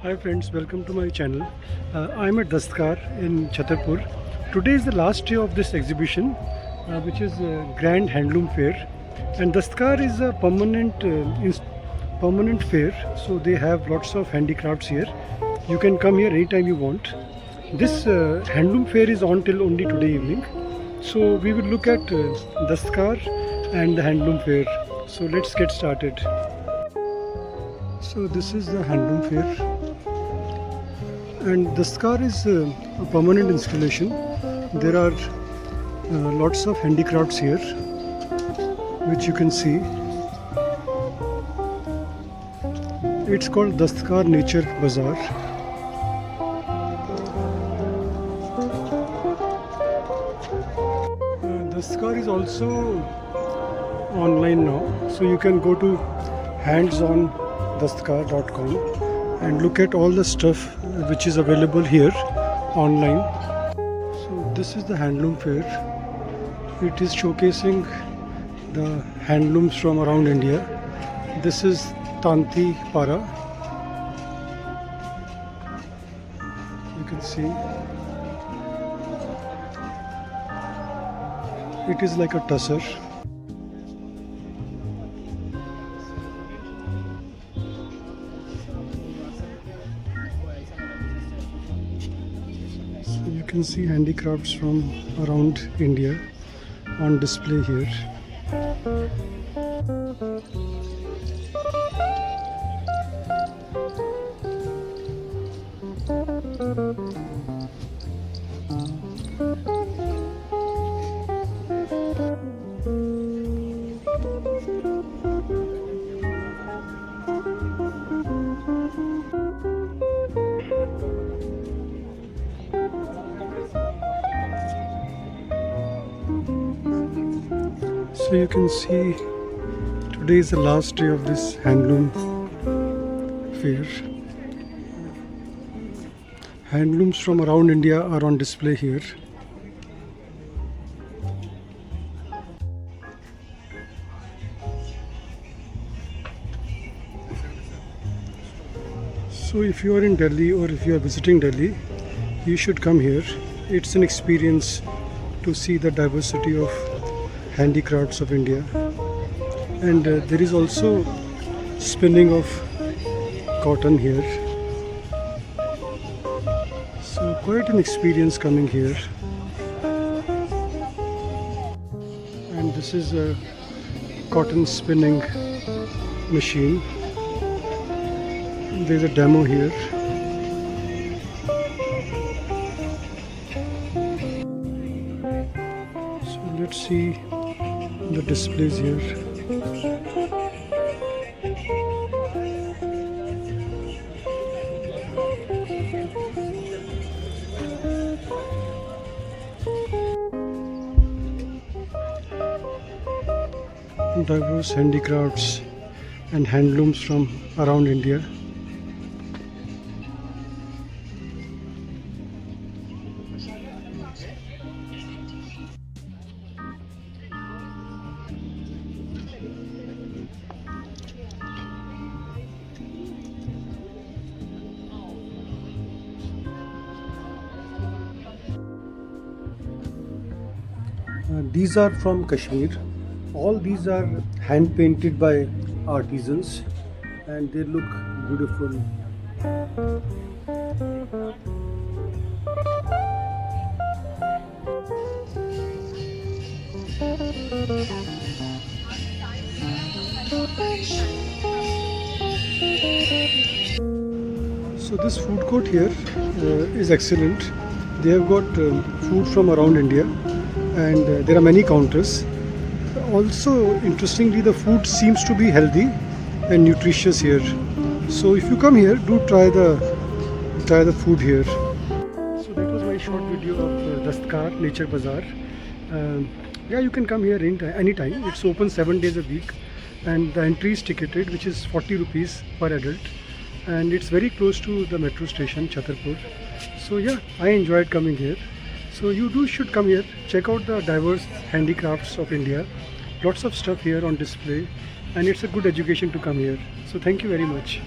Hi friends, welcome to my channel. I'm at Dastkar in Chhatarpur. Today is the last day of this exhibition, which is Grand Handloom Fair. And Dastkar is a permanent fair, so they have lots of handicrafts here. You can come here anytime you want. This handloom fair is on till only today evening. So we will look at Dastkar and the handloom fair. So let's get started. So this is the handloom fair. And Dastkar is a permanent installation. There are lots of handicrafts here, which you can see. It's called Dastkar Nature Bazaar. Dastkar is also online now, so you can go to handsondastkar.com and look at all the stuff which is available here online. So this is the handloom fair. It is showcasing the handlooms from around India. This is Tanti Para. You can see it is like a tusser. You can see handicrafts from around India on display here. So you can see today is the last day of this handloom fair. Handlooms from around India are on display here. So if you are in Delhi or if you are visiting Delhi, you should come here. It's an experience to see the diversity of handicrafts of India. And there is also spinning of cotton here. So quite an experience coming here. And this is a cotton spinning machine. There's a demo here. So let's see the displays here. Diverse handicrafts and handlooms from around India. These are from Kashmir. All these are hand painted by artisans and they look beautiful. So this food court here is excellent. They have got food from around India and there are many counters. Also, interestingly, the food seems to be healthy and nutritious here. So if you come here, do try the food here. So that was my short video of Dastkar Nature Bazaar. Yeah, you can come here anytime. It's open 7 days a week and the entry is ticketed, which is 40 rupees per adult. And it's very close to the metro station, Chhatarpur. So yeah, I enjoyed coming here. So you should come here, check out the diverse handicrafts of India. Lots of stuff here on display and it's a good education to come here. So thank you very much.